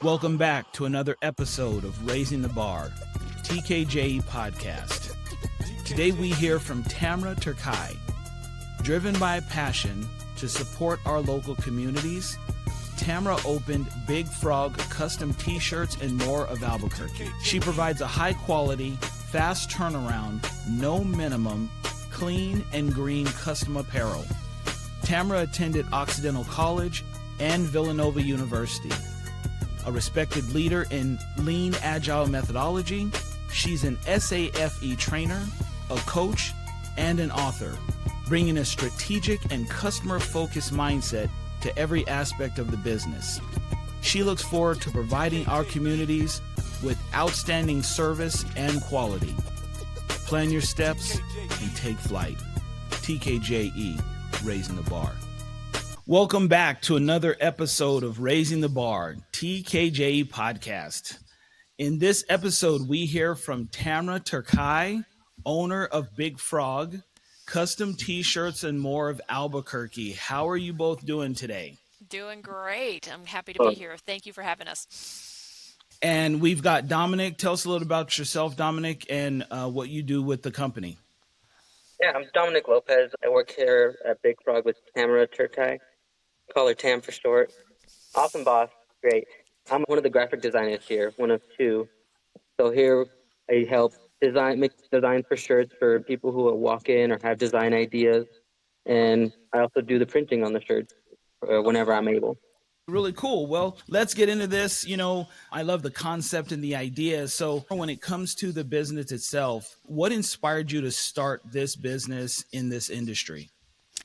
Welcome back to another episode of Raising the Bar, TKJ Podcast. Today we hear from Tamara Turkia. Driven by a passion to support our local communities, Tamara opened Big Frog custom t-shirts and more of Albuquerque. She provides a high-quality, fast turnaround, no minimum, clean and green custom apparel. Tamara attended Occidental College and Villanova University. A respected leader in lean agile methodology, she's an SAFE trainer, a coach, and an author, bringing a strategic and customer-focused mindset to every aspect of the business. She looks forward to providing our communities with outstanding service and quality. Plan your steps and take flight. TKJE, Raising the Bar. Welcome back to another episode of Raising the Bar, TKJ Podcast. In this episode, we hear from Tamara Turkia, owner of Big Frog, custom t-shirts and more of Albuquerque. How are you both doing today? Doing great. I'm happy to be here. Thank you for having us. And we've got Dominic. Tell us a little about yourself, Dominic, and what you do with the company. Yeah, I'm Dominic Lopez. I work here at Big Frog with Tamara Turkia. Call her Tam for short. Awesome boss. Great. I'm one of the graphic designers here, one of two. So here I help make design for shirts for people who walk in or have design ideas. And I also do the printing on the shirts whenever I'm able. Really cool. Well, let's get into this. You know, I love the concept and the idea. So when it comes to the business itself, what inspired you to start this business in this industry?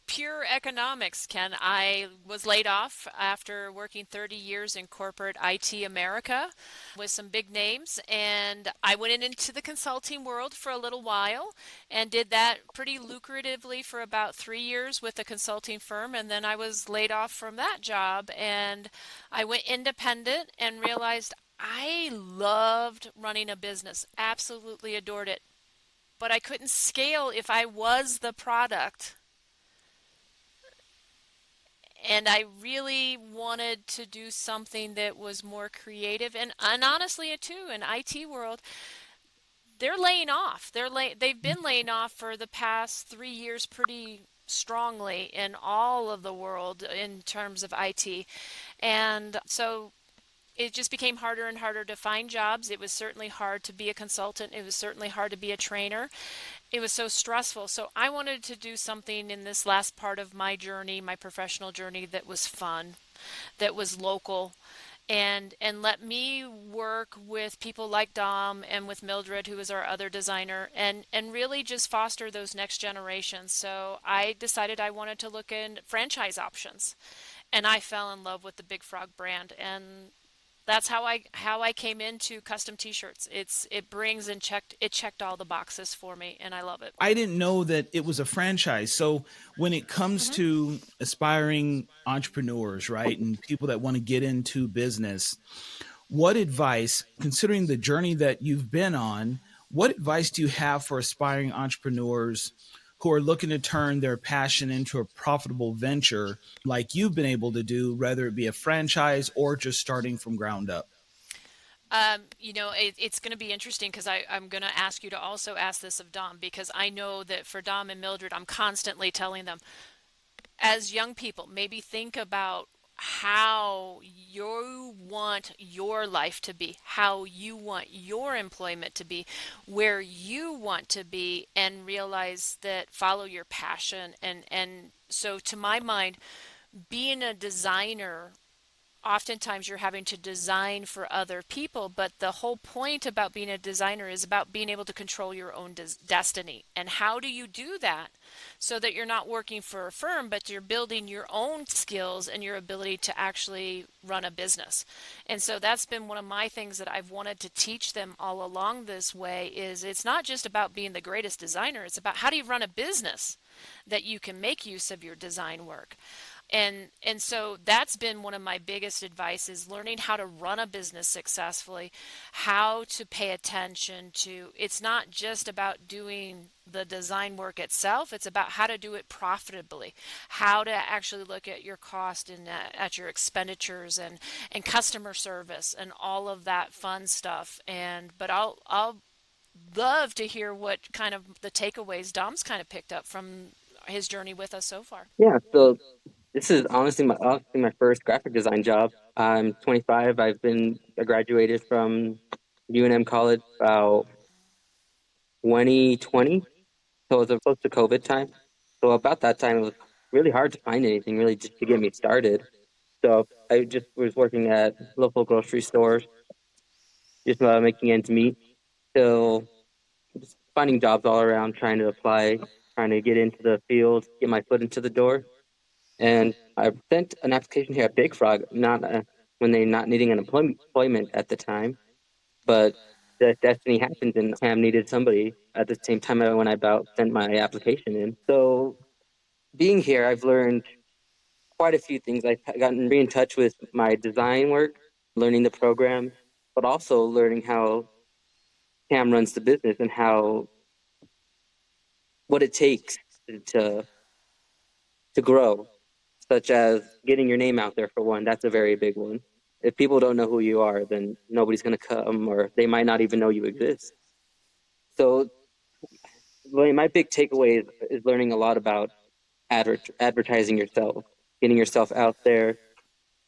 Pure economics, Ken. I was laid off after working 30 years in corporate IT America with some big names, and I went into the consulting world for a little while and did that pretty lucratively for about 3 years with a consulting firm, and then I was laid off from that job, and I went independent and realized I loved running a business, absolutely adored it, but I couldn't scale if I was the product. And I really wanted to do something that was more creative and honestly too in IT world they're laying off. They've been laying off for the past 3 years pretty strongly in all of the world in terms of IT. And so it just became harder and harder to find jobs. It was certainly hard to be a consultant. It was certainly hard to be a trainer. It was so stressful. So I wanted to do something in this last part of my journey, my professional journey, that was fun, that was local, and let me work with people like Dom and with Mildred, who is our other designer, and really just foster those next generations. So I decided I wanted to look in franchise options, and I fell in love with the Big Frog brand, and that's how I came into custom t-shirts. It checked all the boxes for me, and I love it. I didn't know that it was a franchise. So when it comes hmm to aspiring entrepreneurs, right, and people that want to get into business, what advice, considering the journey that you've been on, what advice do you have for aspiring entrepreneurs who are looking to turn their passion into a profitable venture like you've been able to do, whether it be a franchise or just starting from ground up? it's going to be interesting because I'm going to ask you to also ask this of Dom, because I know that for Dom and Mildred, I'm constantly telling them, as young people, maybe think about how you want your life to be, how you want your employment to be, where you want to be, and realize that follow your passion. And so to my mind, being a designer, oftentimes you're having to design for other people, but the whole point about being a designer is about being able to control your own destiny. And how do you do that so that you're not working for a firm, but you're building your own skills and your ability to actually run a business? And so that's been one of my things that I've wanted to teach them all along this way, is it's not just about being the greatest designer, it's about how do you run a business that you can make use of your design work. And so that's been one of my biggest advice is learning how to run a business successfully, how to pay attention to it's not just about doing the design work itself, it's about how to do it profitably, how to actually look at your cost and at your expenditures and customer service and all of that fun stuff. And but I'll love to hear what kind of the takeaways Dom's kind of picked up from his journey with us so far. Yeah, so this is honestly my first graphic design job. I'm 25. I graduated from UNM College about 2020, so it was close to COVID time. So about that time, it was really hard to find anything really just to get me started. So I just was working at local grocery stores, just making ends meet. So just finding jobs all around, trying to apply, trying to get into the field, get my foot into the door. And I sent an application here at Big Frog, not when they not needing an employment at the time, but the destiny happened and Cam needed somebody at the same time when I about sent my application in. So being here, I've learned quite a few things. I've gotten re in touch with my design work, learning the program, but also learning how Cam runs the business and how what it takes to to grow, such as getting your name out there for one. That's a very big one. If people don't know who you are, then nobody's going to come, or they might not even know you exist. So, my big takeaway is learning a lot about advertising yourself, getting yourself out there,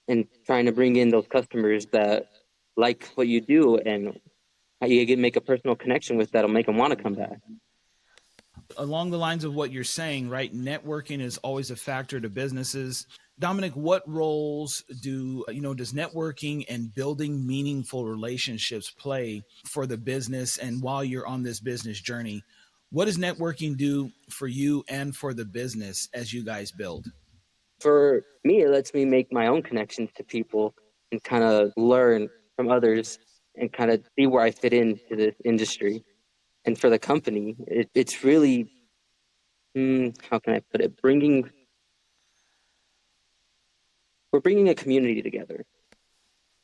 and trying to bring in those customers that like what you do, and how you can make a personal connection with that'll make them want to come back. Along the lines of what you're saying, right? Networking is always a factor to businesses. Dominic, what roles does networking and building meaningful relationships play for the business? And while you're on this business journey, what does networking do for you and for the business as you guys build? For me, it lets me make my own connections to people and kind of learn from others and kind of see where I fit into this industry. And for the company, it's really, how can I put it? We're bringing a community together,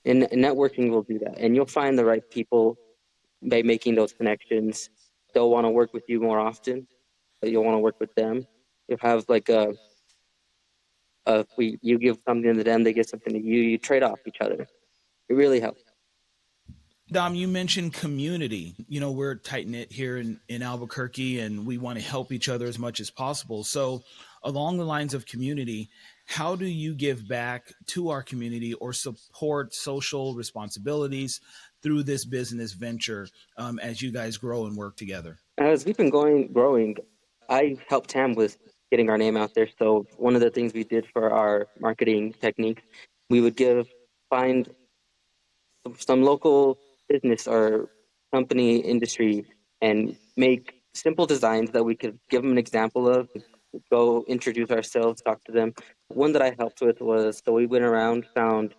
and networking will do that. And you'll find the right people by making those connections. They'll want to work with you more often, but you'll want to work with them. You'll have like you give something to them, they give something to you. You trade off each other. It really helps. Dom, you mentioned community. We're tight knit here in Albuquerque and we want to help each other as much as possible. So, along the lines of community, how do you give back to our community or support social responsibilities through this business venture as you guys grow and work together? As we've been growing, I helped Tam with getting our name out there. So one of the things we did for our marketing techniques, we would find some local business or company industry and make simple designs that we could give them an example of, go introduce ourselves, talk to them. One that I helped with was, so we went around, found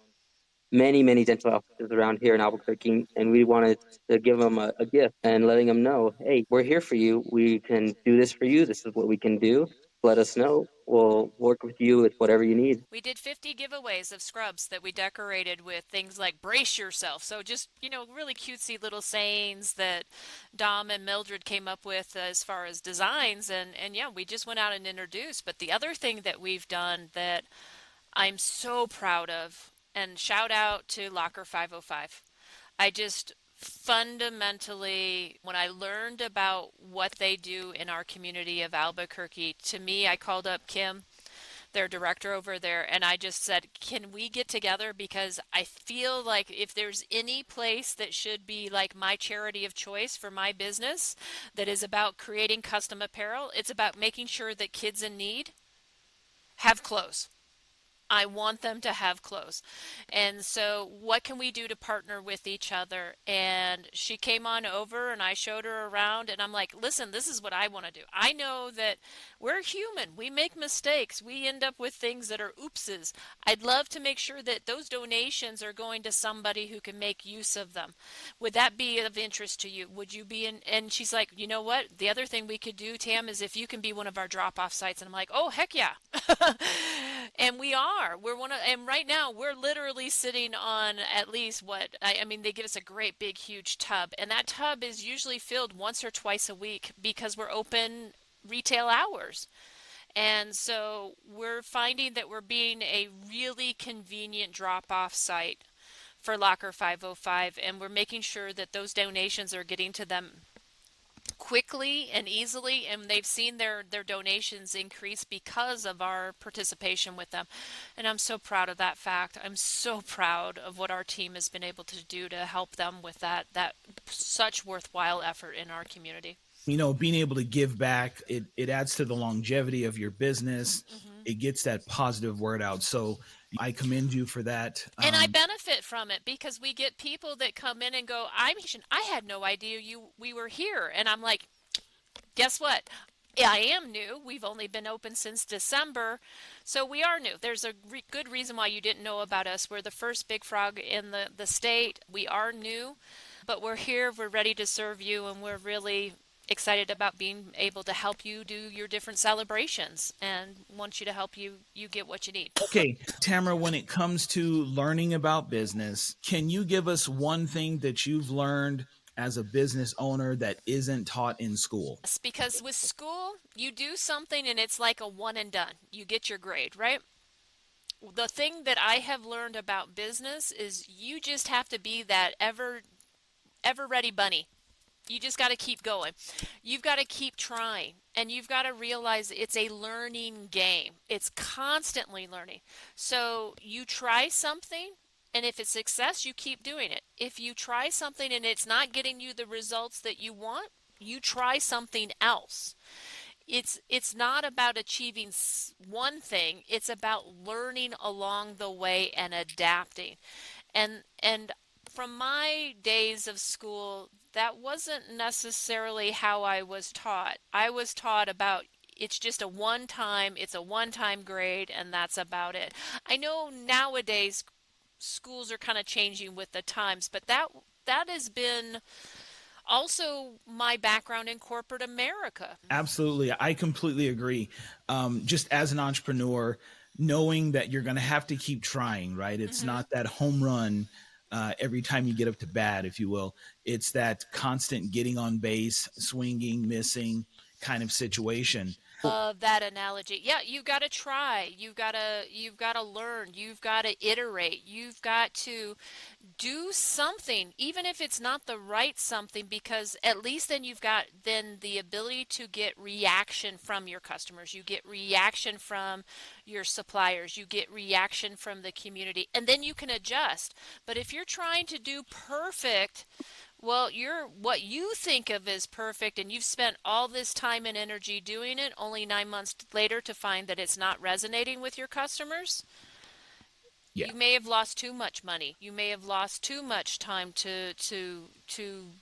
many dental offices around here in Albuquerque, and we wanted to give them a gift and letting them know, hey, we're here for you. We can do this for you. This is what we can do. Let us know. We'll work with you with whatever you need. We did 50 giveaways of scrubs that we decorated with things like brace yourself. So just, really cutesy little sayings that Dom and Mildred came up with as far as designs. And yeah, we just went out and introduced. But the other thing that we've done that I'm so proud of, and shout out to Locker 505. I just fundamentally, when I learned about what they do in our community of Albuquerque, to me, I called up Kim, their director over there, and I just said, can we get together? Because I feel like if there's any place that should be like my charity of choice for my business that is about creating custom apparel, it's about making sure that kids in need have clothes. I want them to have clothes. And so, what can we do to partner with each other? And she came on over and I showed her around. And I'm like, listen, this is what I want to do. I know that we're human. We make mistakes. We end up with things that are oopses. I'd love to make sure that those donations are going to somebody who can make use of them. Would that be of interest to you? Would you be in? And she's like, you know what? The other thing we could do, Tam, is if you can be one of our drop off sites. And I'm like, oh, heck yeah. And we are. And right now we're literally sitting on at least I mean, they give us a great big huge tub, and that tub is usually filled once or twice a week because we're open retail hours. And so we're finding that we're being a really convenient drop-off site for Locker 505, and we're making sure that those donations are getting to them quickly and easily, and they've seen their donations increase because of our participation with them. And I'm so proud of that fact. I'm so proud of what our team has been able to do to help them with that such worthwhile effort in our community. Being able to give back, it adds to the longevity of your business. Hmm. It gets that positive word out. So I commend you for that. And I benefit from it because we get people that come in and go, I had no idea we were here. And I'm like, guess what? I am new. We've only been open since December, so we are new. There's a good reason why you didn't know about us. We're the first Big Frog in the state. We are new, but we're here. We're ready to serve you, and we're really excited about being able to help you do your different celebrations and want you to help you get what you need. Okay, Tamara, when it comes to learning about business, can you give us one thing that you've learned as a business owner that isn't taught in school? Yes, because with school, you do something and it's like a one and done. You get your grade, right? The thing that I have learned about business is you just have to be that ever ready bunny. You just got to keep going. You've got to keep trying, and you've got to realize it's a learning game. It's constantly learning. So you try something, and if it's success, you keep doing it. If you try something and it's not getting you the results that you want, you try something else. It's not about achieving one thing. It's about learning along the way and adapting. And from my days of school, that wasn't necessarily how I was taught. I was taught about it's a one-time grade, and that's about it. I know nowadays schools are kind of changing with the times, but that has been also my background in corporate America. Absolutely. I completely agree. Just as an entrepreneur, knowing that you're going to have to keep trying, right? It's Hmm. not that home run every time you get up to bat, if you will. It's that constant getting on base, swinging, missing kind of situation. Love that analogy. Yeah, you've got to try. You've got to learn. You've got to iterate. You've got to do something, even if it's not the right something, because at least then you've got then the ability to get reaction from your customers. You get reaction from your suppliers. You get reaction from the community, and then you can adjust. But if you're trying to do perfect, well, you're what you think of as perfect, and you've spent all this time and energy doing it, only 9 months later to find that it's not resonating with your customers. Yeah. You may have lost too much money. You may have lost too much time to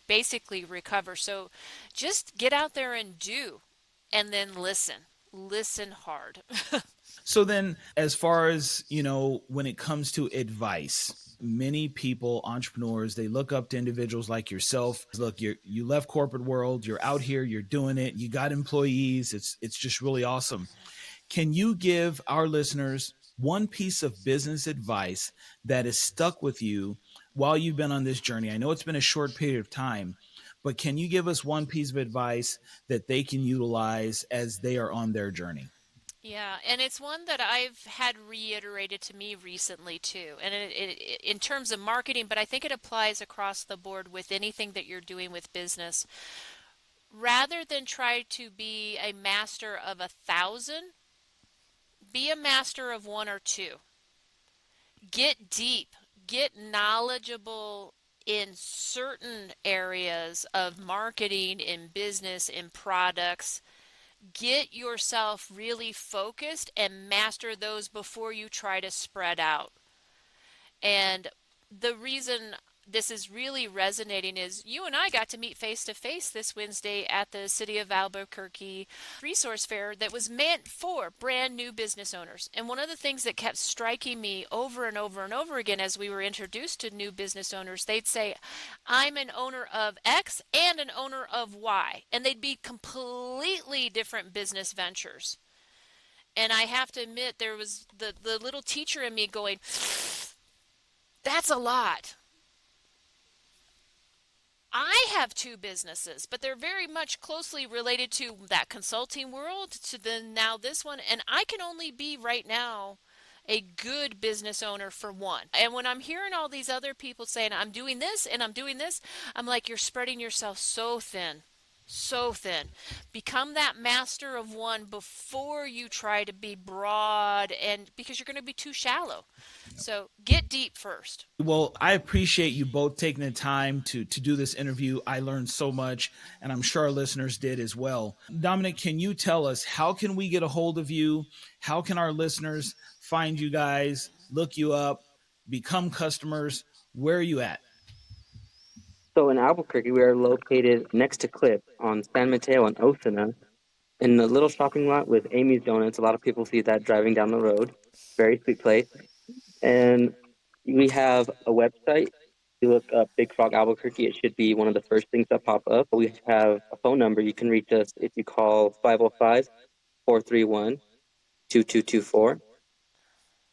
basically recover. So just get out there and do, and then listen. Listen hard. So then, as far as, when it comes to advice, many people, entrepreneurs, they look up to individuals like yourself. Look, you left corporate world, you're out here, you're doing it, you got employees. It's just really awesome. Can you give our listeners one piece of business advice that has stuck with you while you've been on this journey? I know it's been a short period of time, but can you give us one piece of advice that they can utilize as they are on their journey? Yeah, and it's one that I've had reiterated to me recently too. And in terms of marketing, but I think it applies across the board with anything that you're doing with business. Rather than try to be a master of 1,000, be a master of one or two. Get deep, get knowledgeable in certain areas of marketing, in business, in products. Get yourself really focused and master those before you try to spread out. And the reason this is really resonating is you and I got to meet face to face this Wednesday at the City of Albuquerque resource fair that was meant for brand new business owners. And one of the things that kept striking me over and over and over again as we were introduced to new business owners, they'd say, I'm an owner of X and an owner of Y. And they'd be completely different business ventures. And I have to admit, there was the little teacher in me going, that's a lot. I have two businesses, but they're very much closely related to that consulting world, to the now this one, and I can only be right now a good business owner for one. And when I'm hearing all these other people saying I'm doing this and I'm doing this, I'm like, you're spreading yourself so thin. So thin. Become that master of one before you try to be broad, and because you're going to be too shallow. So get deep first. Well, I appreciate you both taking the time to do this interview. I learned so much, and I'm sure our listeners did as well. Dominic, can you tell us how can we get a hold of you? How can our listeners find you guys, look you up, become customers? Where are you at? So in Albuquerque, we are located next to Clip on San Mateo and Osana in the little shopping lot with Amy's Donuts. A lot of people see that driving down the road. Very sweet place. And we have a website. You look up Big Frog Albuquerque, it should be one of the first things that pop up. We have a phone number. You can reach us if you call 505-431-2224.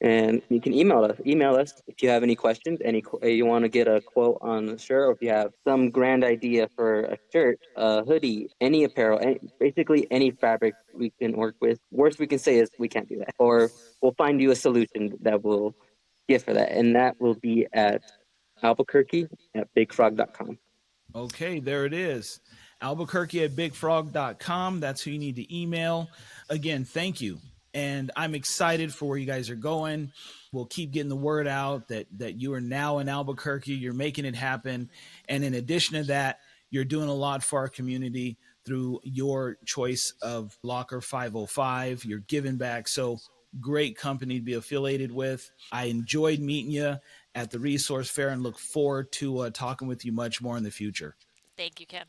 And you can email us. Email us if you have any questions, you want to get a quote on the shirt, or if you have some grand idea for a shirt, a hoodie, any apparel, basically any fabric we can work with. Worst we can say is we can't do that, or we'll find you a solution that will give for that, and that will be at Albuquerque at bigfrog.com. Okay, there it is. Albuquerque at bigfrog.com. That's who you need to email. Again, thank you. And I'm excited for where you guys are going. We'll keep getting the word out that you are now in Albuquerque. You're making it happen. And in addition to that, you're doing a lot for our community through your choice of Locker 505. You're giving back. So great company to be affiliated with. I enjoyed meeting you at the resource fair and look forward to talking with you much more in the future. Thank you, Kim.